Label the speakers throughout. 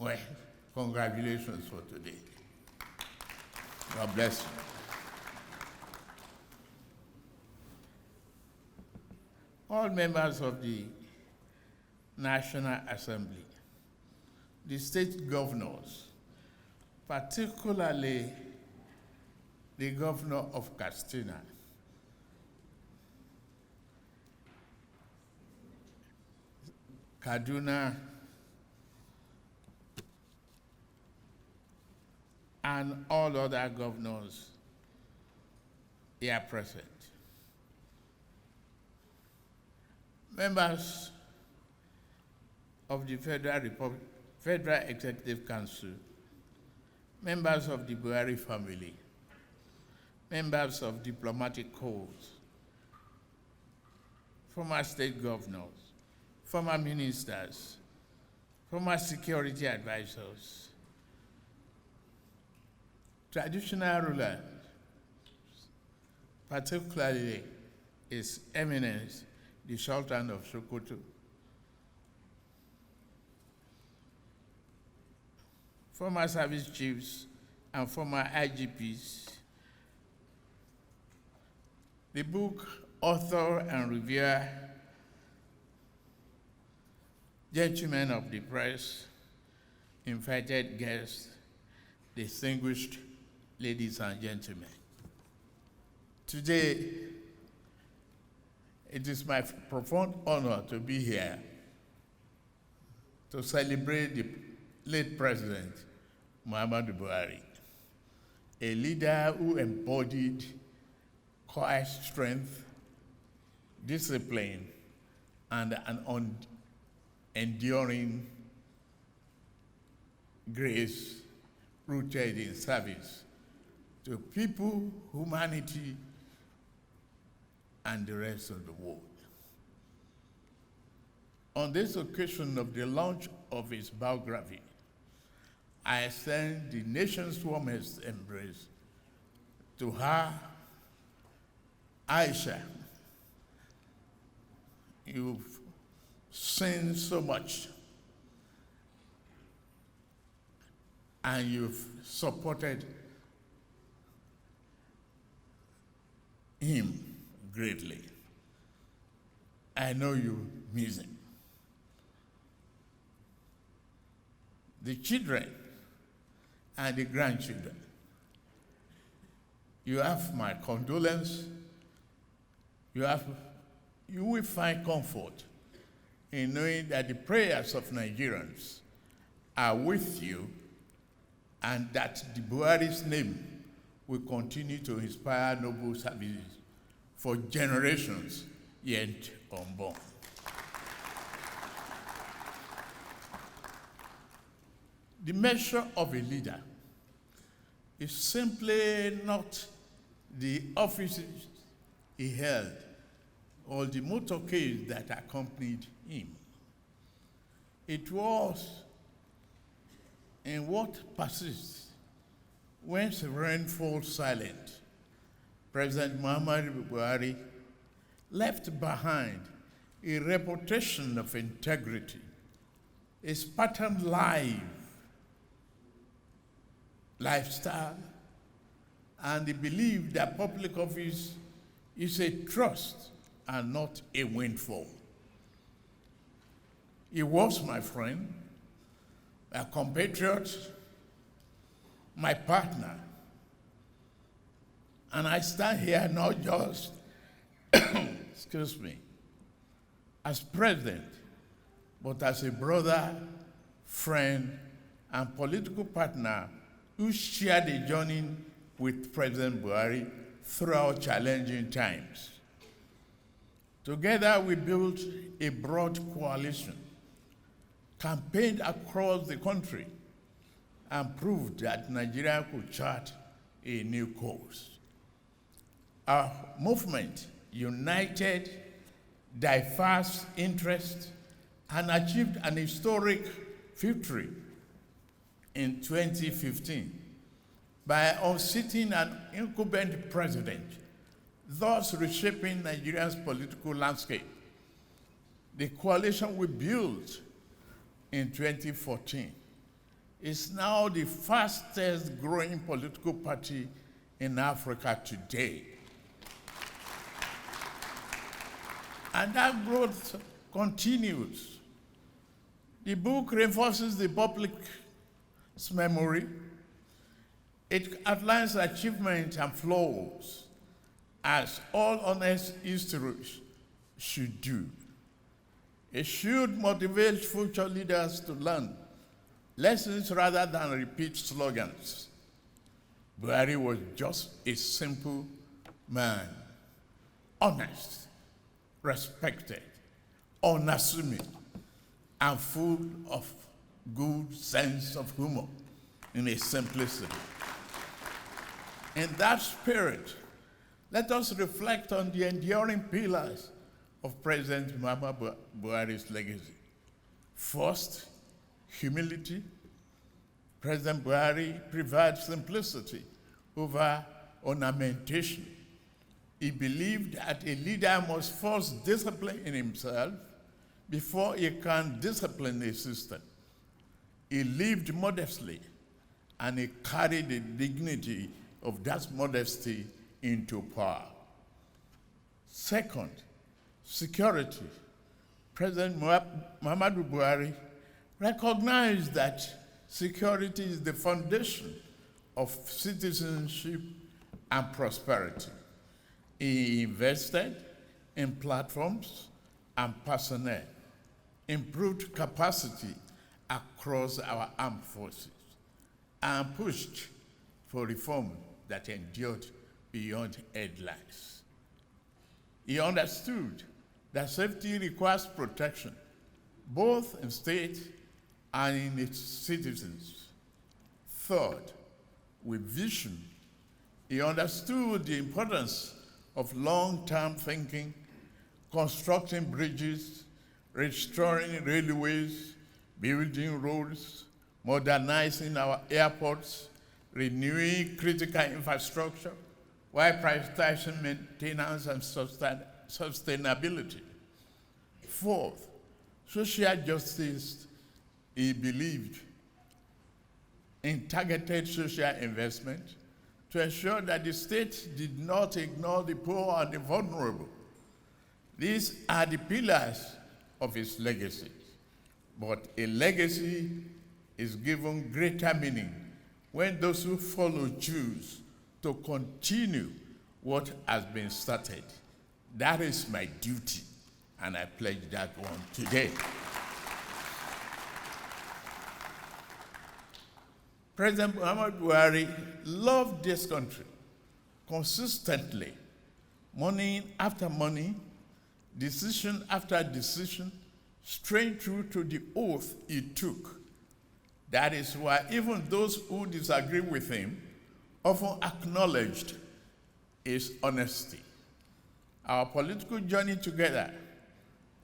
Speaker 1: Well, congratulations for today. God bless you. All members of the National Assembly, the state governors, particularly the governor of Katsina, Kaduna, and all other governors here present. Members of the Federal Executive Council, members of the Buhari family, members of diplomatic corps, former state governors, former ministers, former security advisors, traditional rulers, particularly His Eminence, the Sultan of Sokoto, former service chiefs and former IGPs, the book author and reviewer, gentlemen of the press, invited guests, distinguished ladies and gentlemen. Today, it is my profound honor to be here to celebrate the late President Muhammadu Buhari, a leader who embodied quiet strength, discipline, and an enduring grace rooted in service to people, humanity, and the rest of the world. On this occasion of the launch of his biography, I extend the nation's warmest embrace to her, Aisha. You've seen so much, and you've supported him greatly. I know you miss him. The children and the grandchildren, you have my condolence. You will find comfort in knowing that the prayers of Nigerians are with you, and that the Buhari's name will continue to inspire noble services for generations yet unborn. The measure of a leader is simply not the offices he held or the motorcade that accompanied him. It was in what persists when rain falls silent. President Muhammadu Buhari left behind a reputation of integrity, a Spartan lifestyle, and the belief that public office is a trust and not a windfall. He was my friend, a compatriot, my partner, and I stand here not just, excuse me, as president, but as a brother, friend, and political partner who shared a journey with President Buhari throughout challenging times. Together, we built a broad coalition, campaigned across the country, and proved that Nigeria could chart a new course. Our movement united diverse interests and achieved an historic victory in 2015 by unseating an incumbent president, thus reshaping Nigeria's political landscape. The coalition we built in 2014 is now the fastest growing political party in Africa today. And that growth continues. The book reinforces the public's memory. It outlines achievements and flaws, as all honest history should do. It should motivate future leaders to learn lessons rather than repeat slogans. Buhari was just a simple man, honest, respected, unassuming, and full of good sense of humor in his simplicity. In that spirit, let us reflect on the enduring pillars of President Muhammadu Buhari's legacy. First, humility. President Buhari preferred simplicity over ornamentation. He believed that a leader must first discipline in himself before he can discipline a system. He lived modestly, and he carried the dignity of that modesty into power. Second, security. President Muhammadu Buhari recognized that security is the foundation of citizenship and prosperity. He invested in platforms and personnel, improved capacity across our armed forces, and pushed for reform that endured beyond headlines. He understood that safety requires protection, both in state and in its citizens. Third, with vision, he understood the importance of long-term thinking, constructing bridges, restoring railways, building roads, modernizing our airports, renewing critical infrastructure, while prioritizing maintenance and sustainability. Fourth, social justice. He believed in targeted social investment to ensure that the state did not ignore the poor and the vulnerable. These are the pillars of his legacy. But a legacy is given greater meaning when those who follow choose to continue what has been started. That is my duty, and I pledge that one today. President Muhammadu Buhari loved this country consistently, morning after morning, decision after decision, straight through to the oath he took. That is why even those who disagree with him often acknowledged his honesty. Our political journey together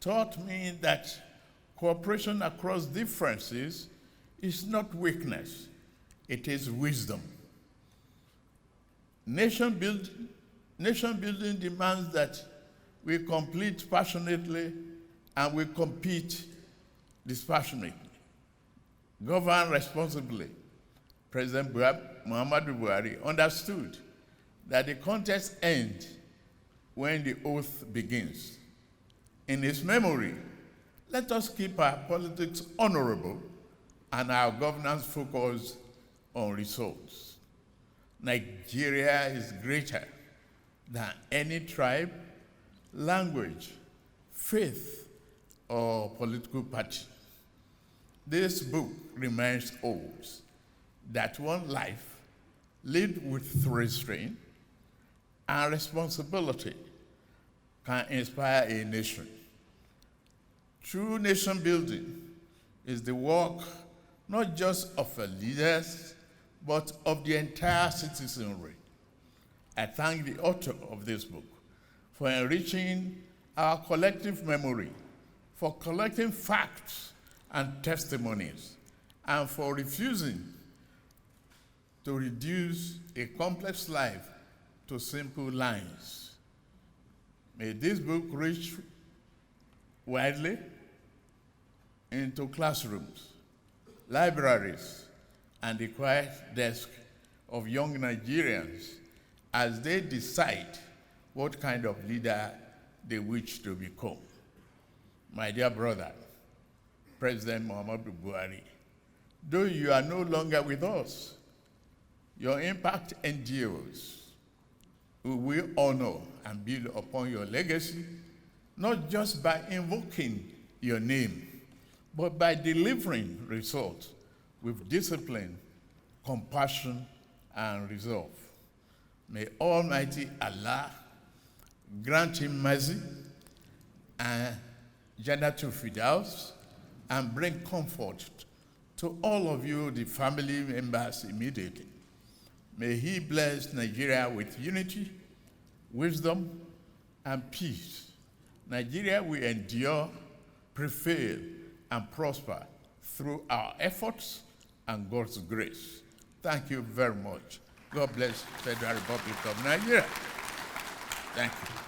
Speaker 1: taught me that cooperation across differences is not weakness, it is wisdom. Nation building demands that we compete passionately and we compete dispassionately. Govern responsibly. President Muhammadu Buhari understood that the contest ends when the oath begins. In his memory, let us keep our politics honorable and our governance focused on results. Nigeria is greater than any tribe, language, faith, or political party. This book reminds us that one life lived with restraint and responsibility can inspire a nation. True nation building is the work not just of leaders, but of the entire citizenry. I thank the author of this book for enriching our collective memory, for collecting facts and testimonies, and for refusing to reduce a complex life to simple lines. May this book reach widely into classrooms, libraries, and the quiet desk of young Nigerians as they decide what kind of leader they wish to become. My dear brother, President Muhammadu Buhari, though you are no longer with us, your impact endures. We will honor and build upon your legacy, not just by invoking your name, but by delivering results with discipline, compassion, and resolve. May Almighty Allah grant him mercy and Jannatul Firdaus and bring comfort to all of you, the family members, immediately. May he bless Nigeria with unity, wisdom, and peace. Nigeria will endure, prevail, and prosper through our efforts and God's grace. Thank you very much. God bless the Federal Republic of Nigeria. Thank you.